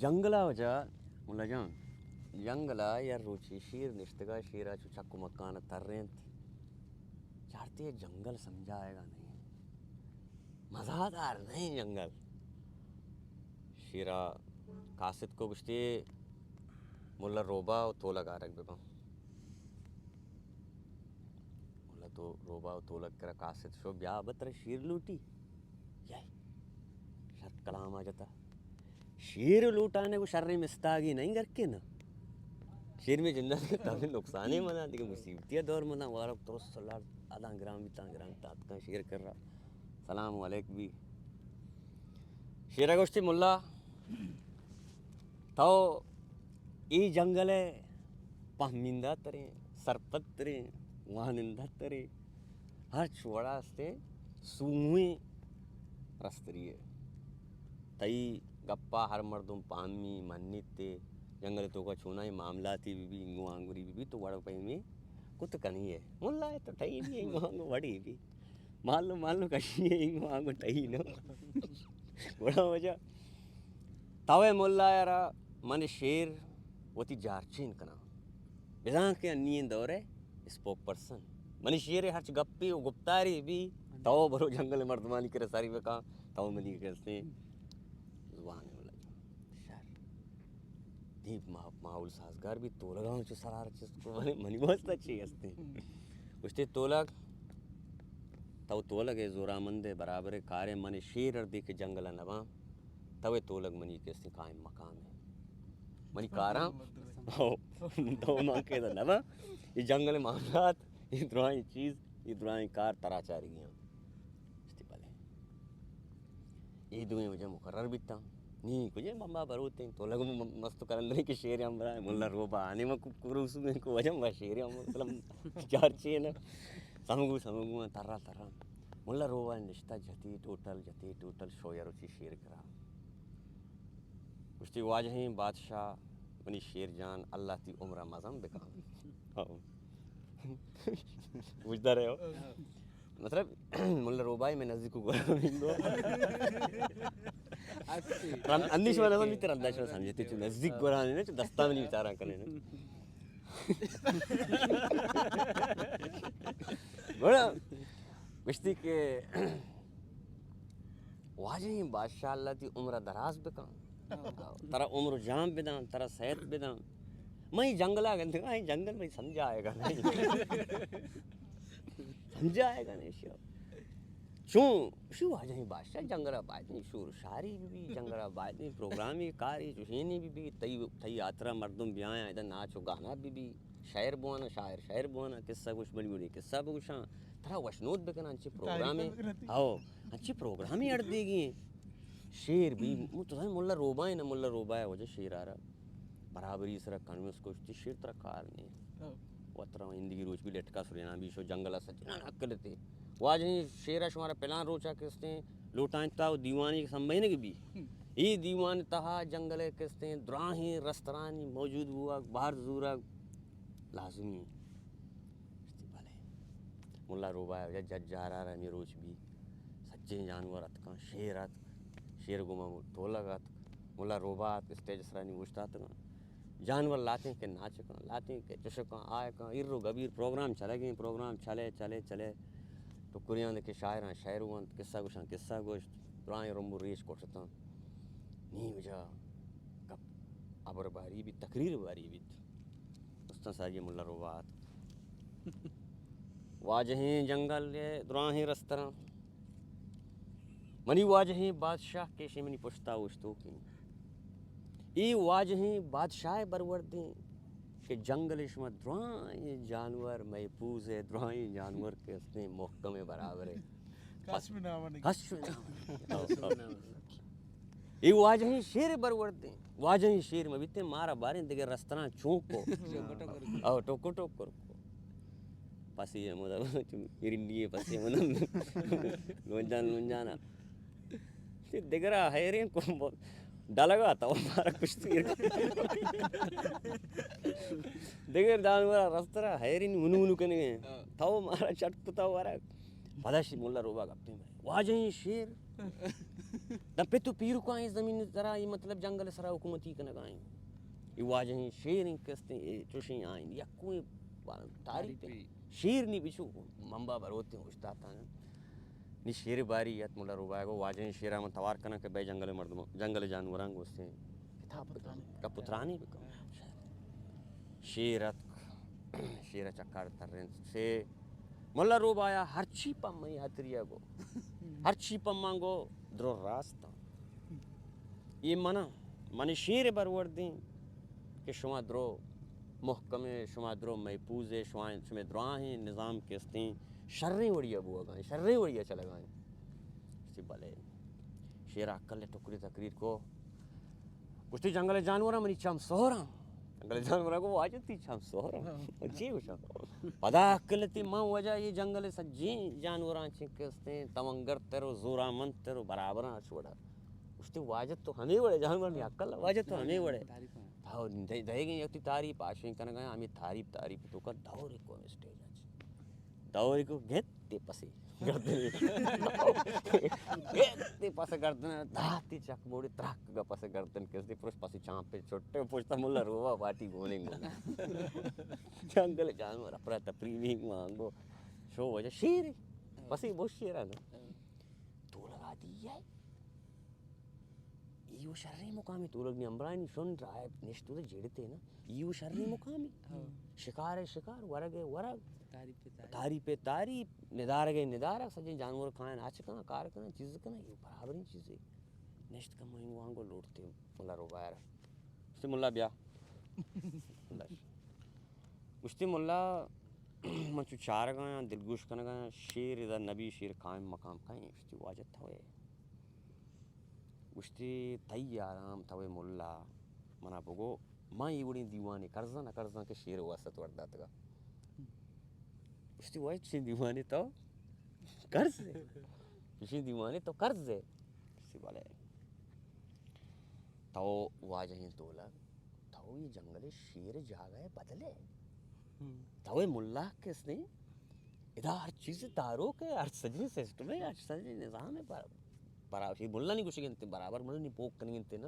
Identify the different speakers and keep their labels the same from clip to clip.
Speaker 1: جنگلا وجہ ملا جان جنگلا یا روچی شیر نشتگا شیرا چو چکو مکان تر رہے تھے چارتے ہیں جنگل سمجھائے گا نہیں مزادار نہیں جنگل شیرا قاصد کو گشتے ملا روبا و تولک آرک ببا ملا تو روبا و تولک کرا قاصد شو بیا بتر شیر لوٹی یائی شرط کلام آ جاتا شیر لوٹانے کو شر مستاگی نہیں کر کے نا شیر میں جنہ کے تمہیں نقصانے منا دیکھیں مصیبتیہ دور منا وارک ترس صلاح آدھا گرام تات کا شیر کر رہا سلام علیکم بھی شیرہ گوشتی ملا تو ای جنگل ہے پہمیندہ تریں سرپت تریں وانندہ تریں ہر چھوڑا ہستے سوئیں رستری ہے تئی گپا ہر مردم پامی منیتے جنگل تو کا چھونا ہی معاملاتی بھی انگو آنگوری بھی تو وڑا پہی میں کت کنی ہے ملا ہے تو ٹھئی بھی انگو آنگو وڑی بھی مان لو کشی ہے انگو آنگو ٹھئی نو بڑا وجہ تاوے ملا یارا من شیر وتی جارچین کنا بیدان کے انین دورے اسپوک پرسن من شیر ہرچ گپی و گپتاری بھی تو برو جنگل مردمانی کرے ساری بکا تو منی کرستے زبان ہے ملا شہر دیپ ماحول سازگار بھی تو لگاؤں چو سرار چیز کو منی بہت اچھی ہستے کچھتے تولک تو تولک ہے زورا مندے برابر کارے من شیر اردی کے جنگل نوام توے تولک منی کستے قائم مقام ہے منی کارام تو ماں کے دا نوا یہ جنگل معاملات یہ درائیں چیز یہ درائیں کار ترا چاری گیا استے پلے یہ دوئیں وجہ مقرر بیتا نہیں کجھے ممبا بروتے ہیں تو لگو مستو کرندرے کے شیر ہم برائے ملا روبا آنے میں کروسو میں کو وجہ میں شیر ہم مطلب چار چیئے نا سمگو ترہ ملا روبا نشتہ جتی ٹوٹل شویر اچھی شیر کرا کچھتی واجہیں بادشاہ منی شیر جان اللہ تی عمرہ مزم بکام بجھتا رہے ہو مطلب ملا روبائی میں نزدیک کو گوھا مندو اندیش والا سمجھتے تیر اندیش والا سمجھتے چو نزدیک گوھا نہیں چو دستا میں نہیں بچارا کرنے بڑا کشتی کے واجہیں بادشاہ اللہ تی عمرہ دراز بکام ترا عمر جام بدان ترا صحت بدان میں جنگلہ گندگا ہی جنگل میں سمجھا آئے گا نہیں سمجھا آئے گا نہیں شو آجائیں بادشاہ جنگلہ باید نہیں شور شاری بھی جنگلہ باید نہیں پروگرامی کاری چوشینی بھی تئی آترا مردم بیائیں ادھر ناچ و گانا بھی شاعر بوانا شاعر بوانا قصہ کچھ بڑی قصہ بگوشاں ترا وشنود بکنا انچی پروگرامی انچی پروگرامی اڑ دے گی شیر بھی ملا روبائیں نا ملا روبائیں وجہ شیر آ رہا برابری سرا کنویس کوشتی شیر ترا کار نہیں وہ ترا اندگی روچ بھی لٹکا سرینا بھی شو جنگلہ سجنا حق لیتے واجہیں شیرہ شمارا پلان روچا کستے ہیں لوٹائیں تاو دیوانی سمبھینے کی بھی یہ دیوان تہا جنگلے کستے ہیں دراہیں رسترانی موجود ہوا باہر زورا لازمی ملا روبائیں وجہ جج جا رہا ہمیں روچ بھی سچیں جانور اتکاں شیر اتک شیر گما تولک اتک ملا روبا اتک اسٹیج سرانی گوشتا اتکاں جانور لاتے ہیں کہ ناچکاں لاتے ہیں کہ چشکاں آئے کاں ارو گبیر پروگرام چلے گئے پروگرام چلے تو کریاں دے کے شاعراں شاعر ہوان قصہ گوشاں قصہ گوشت درائیں رمبو ریش کوٹتاں نہیں وجہ کب عبر باری بھی تقریر باری بھی استاں ساجی ملا روبا اتک واجہیں جنگل دراہیں رستراں منی واجہیں بادشاہ کیشے منی پشتا اوشتو کی ای واجہیں بادشاہ بروردیں کہ جنگل شما درائیں جانور محفوظ ہے درائیں جانور کے اسنے محکم برابر ہے کشف نامہ ای واجہیں شیر بروردیں واجہیں شیر میں بیتے مارا باریں دیگر رستراں چونکو او ٹوکو ٹوکو پسی ہے مدہ ارنڈی ہے پسی ہے مدہ لونجانا دیگرہ حیرین کو ڈالگا تا ہمارا کچھ تیر دیگر جانورہ رسترہ حیرین منو کنے گئے تاو ہمارا چٹک تاو ہمارا پدش مولا روبا گپتے ہیں واجہیں شیر دپے تو پیرو کائیں زمین ذرا یہ مطلب جنگل سرا حکومتی کا نگائیں یہ واجہیں شیریں کستے چوشیں آئیں یا کوئی تاریخ شیر نہیں بچو ممبا بروتے ہیں اشتاتا نی شیر باری یت ملا روبائے گو واجہیں شیرہ من توار کنا کہ بے جنگل مردم جنگل جانوران گوستے ہیں کتاب کا پترانی بکم شیرہ چکار تر رہن سے ملا روبایا ہرچی پم میں ہتریا گو ہرچی پم مانگو درو راستہ یہ من شیر برور دیں کہ شما درو محکم شما درو محفوظ شما دراہیں نظام کستیں شریں وڑیا بو گائیں شریں وڑیا چلے گائیں اسی بلے شیرہ کل ٹکری تقریر کو کچھ جنگل جانورہ منی چم سہرہ جنگل جانورہ کو واجد تھی چم سہرہ اچھی ہوشا پدا کلتی ماں وجہ یہ جنگل سجین جانوراں چکستیں تمنگر تیرو زورا من تیرو برابراں چھوڑا اس تے واجد تو ہمیں وڑے جانور نہیں عقل واجد تو ہمیں وڑے دہے گئیں یکتی تعریف آشیں کنا گئے ہمیں تعریف تو کر دھوری کو اسٹیج آج دھوری کو گھتے پسے گھتے پسے گردن دھاتی چک موڑی ترک گا پسے گردن کس پروش پسی چاند پہ چھوٹے پوچھتا ملا روا باٹی گونے گونے جنگل جانور اپرا تپریمی مانگو شو وجہ شیر پسی بہت شیرہ نا تو لگا دیا ہے یہ شرری مقامی تو لوگ نے امبرانی شن رائے نشتو دے جیڑتے نا یہ شرری مقامی شکار ہے شکار ورگ ہے ورگ تاریپ ہے تاریپ ندارگ ہے ندارگ سجن جانور کھائیں آچ کنا کار کنا چیز کنا یہ برابرین چیزیں نشت کا مہنگ وہاں لوٹتے ملا رو بایر مشتی ملا بیا مشتی ملا منچو چار گایا دلگوش کنا گایا شیر ادھا نبی شیر قائم مقام کھائیں مشتی واجد تھوئے مشتی تئی آرام تھوئے ملا منا بگو ماں یہ بڑی دیوانے کرزا نہ کرزا کے شیر واسط وردات گا مشتی واجد چین دیوانے تو کرز دے چین دیوانے تو کرز دے مشتی بالے تو واجہیں تولا تو یہ جنگل شیر جاگئے بدلے تو ملا کس نے ادھا ہر چیز دارو کے ہر سجنی سسٹم ہے ہر سجنی نظام ہے برابر شیر ملا نہیں کچھ گنتے برابر ملا نہیں پوک کنی گنتے نا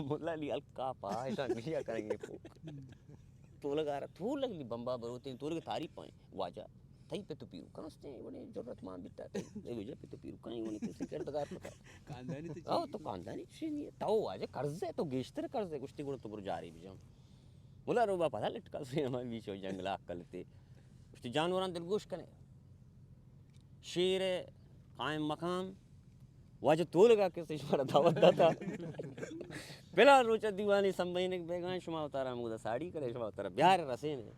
Speaker 1: ملا لی الکا پا ایسا کشیا کریں گے پوک تو لگا رہا تو لگ لی بمبا بروتے ہیں تو لگے تعریف پائیں واجہ تھئی پہ تو پیرو کانستے ہیں ونے ضرورت مان بیتا ہے اے وجہ پہ تو پیرو کہیں ونے کسی کردگار پتا کاندانی تو چاہیے تو کاندانی چاہیے تو واجہ قرض ہے تو گیشتر قرض ہے کشتی گوڑا تو برو جاری بھی جاؤں ملا روبا پتا لٹکا سے ہمیں بیچ ہو جنگلہ کلتے کشتی جانوران دلگوش کریں شیر قائم مقام واجہ تو لگا کسی شمارا دعوت داتا پہلا روچہ دیوانی سمبھینے کے بیگائیں شما اتارا مودہ ساڑی کرے شما اتارا بیار رسین ہے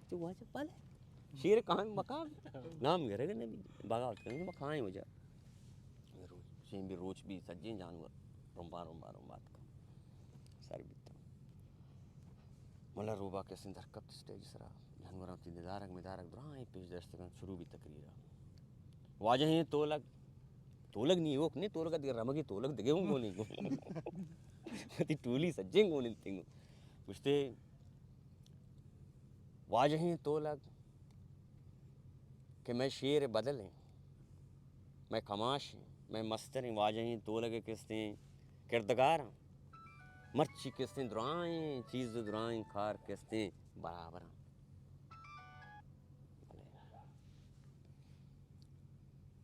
Speaker 1: تو واجہ پلے شیر قائم مقام نام گرے گا نبی بغاوت کرنے میں کھائیں ہو جا شین بھی روچ بھی سجین جانور رمبات کا سر بیتا ملا روبا کے سندر کب سٹیج سرا جانوراں تی ندارک درائیں پیش دستگان شروع بھی تقریرہ واجہ ہیں تولگ نہیں ہوک نہیں تولگا دیگر رمگی تولگ دگے ہوں گو نہیں گو تی ٹولی سجیں گو نہیں تنگو پوچھتے واجہ ہیں تولگ کہ میں شیر بدل ہیں میں کماش ہیں میں مستر ہیں واجہ ہیں تولگ کستے ہیں کردگار ہیں مرچی کستے ہیں درائیں چیز درائیں کھار کستے ہیں برابر ہیں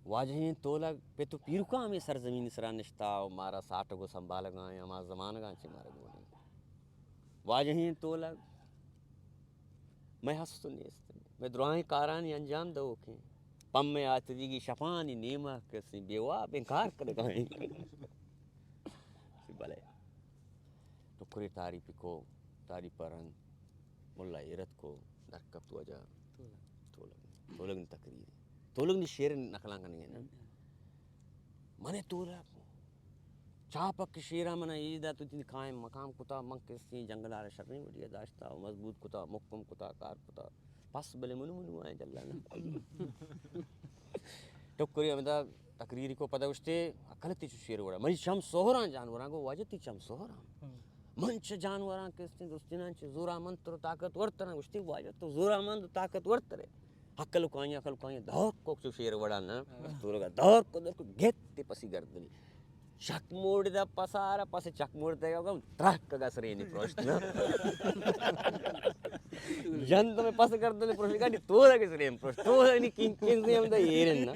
Speaker 1: واجہیں تولگ پہ تو پیرکا ہمیں سرزمین سرا نشتا مارا ساٹھ کو سنبھال گائیں ہمارا زمان گائیں چھ مارا گونے واجہیں تولگ میں ہستو نیست میں درائیں کارانی انجام دو کھیں پم میں آتی گی شفانی نیمہ کسی بیوا بینکار کر گائیں بلے ٹکری تعریف کو تعریف پرن ملا ایرت کو درکب تو وجہ تولگ نے تقریر تولگ نے شیر نقلان کرنی ہے نا منے تولگ چاپک شیرہ منا ایدہ تو تین قائم مقام کتا منکسی جنگلار شرنی وڈیا داشتا مضبوط کتا محکم کتا کار کتا پس بلے منو آئیں جلانا ٹکری ہمیں تقریری کو پتہ وشتے اکلتی چو شیر وڑا منی چم سوہران جانوران کو واجتی چم سوہران منچ جانوران کستے دوستینان چھ زورا من تر طاقت ورتران وشتے واجت تو زورا من طاقت ورترے Hak lukanya dor ko su share wada na tuluga dor ko gette pasi gardani chak moodida pasara pasi chak moodida ga trak ga sreni proshna janta me pas gardani proshna ga tola ga sreni proshna tola ni kin da yerenna